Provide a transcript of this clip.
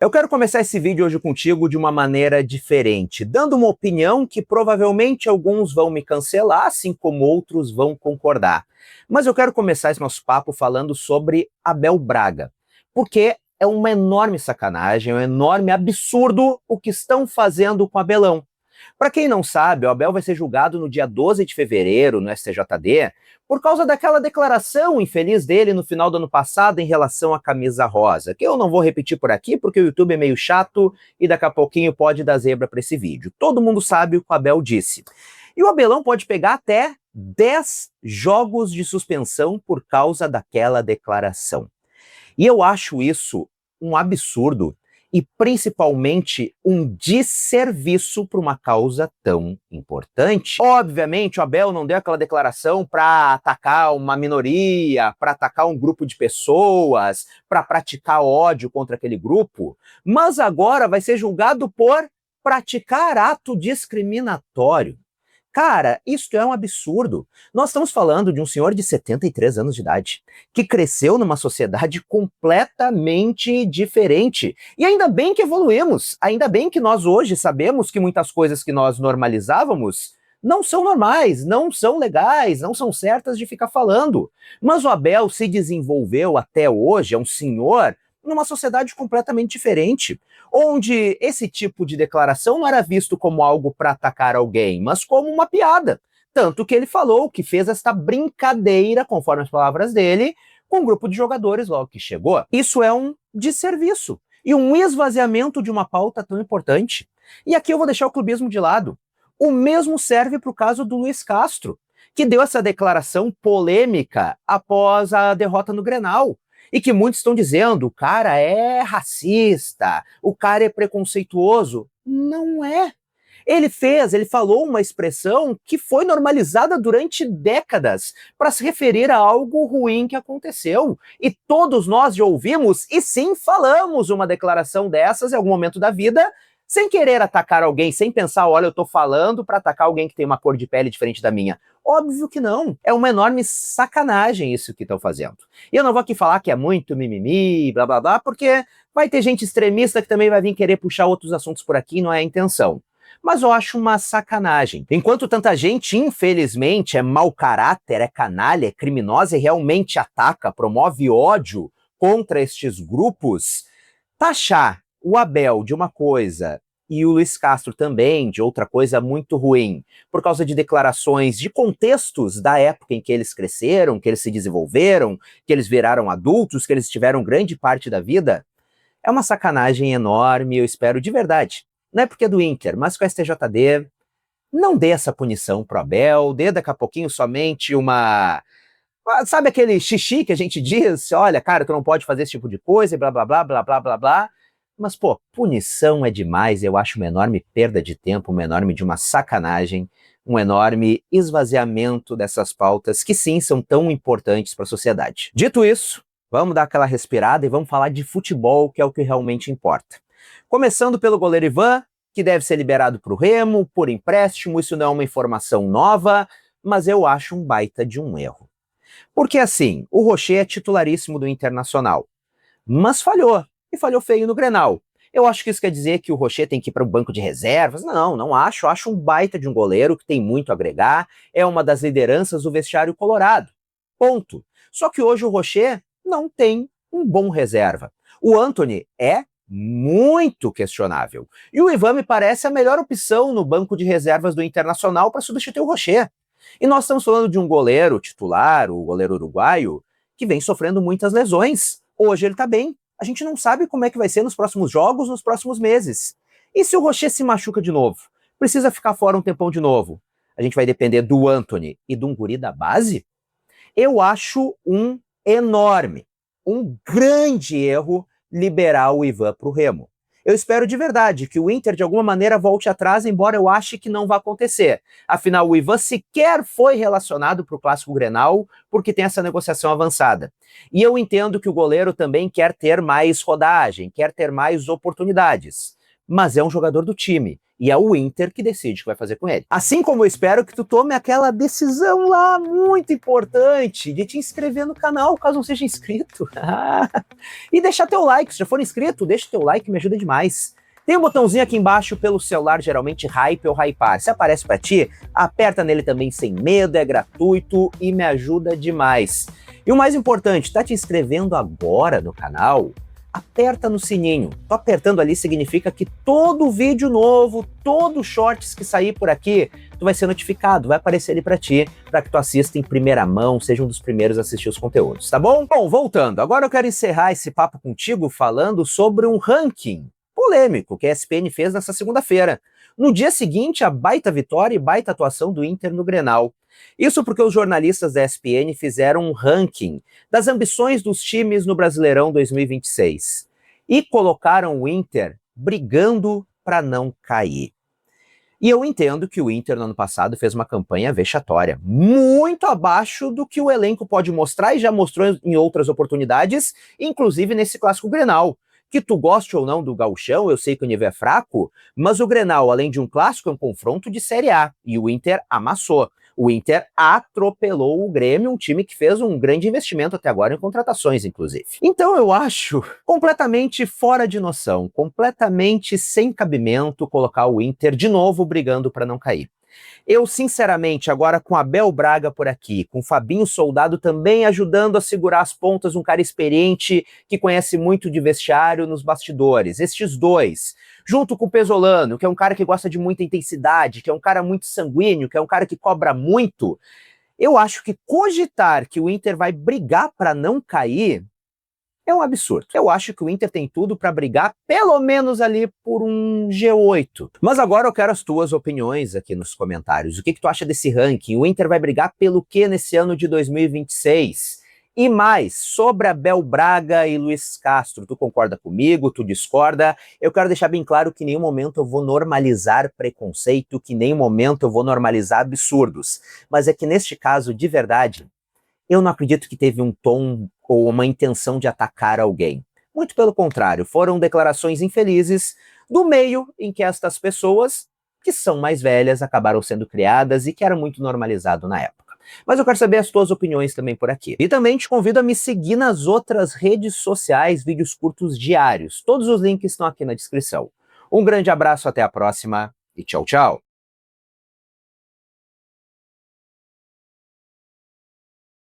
Eu quero começar esse vídeo hoje contigo de uma maneira diferente, dando uma opinião que provavelmente alguns vão me cancelar, assim como outros vão concordar. Mas eu quero começar esse nosso papo falando sobre Abel Braga, porque é uma enorme sacanagem, é um enorme absurdo o que estão fazendo com o Abelão. Para quem não sabe, o Abel vai ser julgado no dia 12 de fevereiro no STJD por causa daquela declaração infeliz dele no final do ano passado em relação à camisa rosa, que eu não vou repetir por aqui porque o YouTube é meio chato e daqui a pouquinho pode dar zebra para esse vídeo. Todo mundo sabe o que o Abel disse. E o Abelão pode pegar até 10 jogos de suspensão por causa daquela declaração. E eu acho isso um absurdo e principalmente um desserviço para uma causa tão importante. Obviamente, o Abel não deu aquela declaração para atacar uma minoria, para atacar um grupo de pessoas, para praticar ódio contra aquele grupo, mas agora vai ser julgado por praticar ato discriminatório. Cara, isso é um absurdo. Nós estamos falando de um senhor de 73 anos de idade, que cresceu numa sociedade completamente diferente. E ainda bem que evoluímos, ainda bem que nós hoje sabemos que muitas coisas que nós normalizávamos não são normais, não são legais, não são certas de ficar falando. Mas o Abel se desenvolveu até hoje, é um senhor numa sociedade completamente diferente, onde esse tipo de declaração não era visto como algo para atacar alguém, mas como uma piada. Tanto que ele falou que fez esta brincadeira, conforme as palavras dele, com um grupo de jogadores logo que chegou. Isso é um desserviço e um esvaziamento de uma pauta tão importante. E aqui eu vou deixar o clubismo de lado. O mesmo serve para o caso do Luiz Castro, que deu essa declaração polêmica após a derrota no Grenal. E que muitos estão dizendo, o cara é racista, o cara é preconceituoso. Não é. Ele falou uma expressão que foi normalizada durante décadas para se referir a algo ruim que aconteceu. E todos nós já ouvimos e sim falamos uma declaração dessas em algum momento da vida, sem querer atacar alguém, sem pensar, olha, eu tô falando para atacar alguém que tem uma cor de pele diferente da minha. Óbvio que não. É uma enorme sacanagem isso que estão fazendo. E eu não vou aqui falar que é muito mimimi, blá blá blá, porque vai ter gente extremista que também vai vir querer puxar outros assuntos por aqui, não é a intenção. Mas eu acho uma sacanagem. Enquanto tanta gente, infelizmente, é mau caráter, é canalha, é criminosa e realmente ataca, promove ódio contra estes grupos, taxar o Abel de uma coisa e o Luiz Castro também de outra coisa muito ruim, por causa de declarações de contextos da época em que eles cresceram, que eles se desenvolveram, que eles viraram adultos, que eles tiveram grande parte da vida, é uma sacanagem enorme, eu espero de verdade. Não é porque é do Inter, mas com a STJD, não dê essa punição pro Abel, dê daqui a pouquinho somente uma... Sabe aquele xixi que a gente diz? Olha, cara, tu não pode fazer esse tipo de coisa e blá blá blá blá blá blá blá. Mas, pô, punição é demais, eu acho uma enorme perda de tempo, uma enorme de uma sacanagem, um enorme esvaziamento dessas pautas que sim são tão importantes para a sociedade. Dito isso, vamos dar aquela respirada e vamos falar de futebol, que é o que realmente importa. Começando pelo goleiro Ivan, que deve ser liberado para o Remo, por empréstimo, isso não é uma informação nova, mas eu acho um baita de um erro. Porque assim, o Rocher é titularíssimo do Internacional, mas falhou. E falhou feio no Grenal. Eu acho que isso quer dizer que o Rocher tem que ir para o banco de reservas. Não, não acho. Acho um baita de um goleiro que tem muito a agregar. É uma das lideranças do vestiário colorado. Ponto. Só que hoje o Rocher não tem um bom reserva. O Antony é muito questionável. E o Ivan me parece a melhor opção no banco de reservas do Internacional para substituir o Rocher. E nós estamos falando de um goleiro titular, o goleiro uruguaio, que vem sofrendo muitas lesões. Hoje ele está bem. A gente não sabe como é que vai ser nos próximos jogos, nos próximos meses. E se o Rocher se machuca de novo? Precisa ficar fora um tempão de novo? A gente vai depender do Antony e do guri da base? Eu acho um enorme, um grande erro liberar o Ivan para o Remo. Eu espero de verdade que o Inter de alguma maneira volte atrás, embora eu ache que não vai acontecer. Afinal, o Ivan sequer foi relacionado para o Clássico Grenal porque tem essa negociação avançada. E eu entendo que o goleiro também quer ter mais rodagem, quer ter mais oportunidades. Mas é um jogador do time. E é o Inter que decide o que vai fazer com ele. Assim como eu espero que tu tome aquela decisão lá muito importante de te inscrever no canal, caso não seja inscrito. E deixar teu like, se já for inscrito, deixa teu like, me ajuda demais. Tem um botãozinho aqui embaixo pelo celular, geralmente Hype ou Hypar. Se aparece para ti, aperta nele também sem medo, é gratuito e me ajuda demais. E o mais importante, tá te inscrevendo agora no canal? Aperta no sininho. Tô apertando ali significa que todo vídeo novo, todo shorts que sair por aqui, tu vai ser notificado, vai aparecer ali pra ti, pra que tu assista em primeira mão, seja um dos primeiros a assistir os conteúdos, tá bom? Bom, voltando, agora eu quero encerrar esse papo contigo falando sobre um ranking polêmico que a ESPN fez nessa segunda-feira. No dia seguinte, a baita vitória e baita atuação do Inter no Grenal. Isso porque os jornalistas da ESPN fizeram um ranking das ambições dos times no Brasileirão 2026 e colocaram o Inter brigando para não cair. E eu entendo que o Inter no ano passado fez uma campanha vexatória, muito abaixo do que o elenco pode mostrar e já mostrou em outras oportunidades, inclusive nesse clássico Grenal. Que tu goste ou não do gauchão, eu sei que o nível é fraco, mas o Grenal, além de um clássico, é um confronto de Série A, e o Inter amassou. O Inter atropelou o Grêmio, um time que fez um grande investimento até agora em contratações, inclusive. Então eu acho completamente fora de noção, completamente sem cabimento colocar o Inter de novo brigando para não cair. Eu, sinceramente, agora com Abel Braga por aqui, com Fabinho Soldado também ajudando a segurar as pontas, um cara experiente que conhece muito de vestiário nos bastidores, estes dois, junto com o Pesolano, que é um cara que gosta de muita intensidade, que é um cara muito sanguíneo, que é um cara que cobra muito, eu acho que cogitar que o Inter vai brigar para não cair é um absurdo. Eu acho que o Inter tem tudo para brigar, pelo menos ali por um G8. Mas agora eu quero as tuas opiniões aqui nos comentários. O que tu acha desse ranking? O Inter vai brigar pelo quê nesse ano de 2026? E mais, sobre Abel Braga e Luiz Castro, tu concorda comigo, tu discorda? Eu quero deixar bem claro que em nenhum momento eu vou normalizar preconceito, que em nenhum momento eu vou normalizar absurdos. Mas é que neste caso, de verdade, eu não acredito que teve um tom ou uma intenção de atacar alguém. Muito pelo contrário, foram declarações infelizes do meio em que estas pessoas, que são mais velhas, acabaram sendo criadas e que era muito normalizado na época. Mas eu quero saber as tuas opiniões também por aqui. E também te convido a me seguir nas outras redes sociais, vídeos curtos diários. Todos os links estão aqui na descrição. Um grande abraço, até a próxima e tchau, tchau!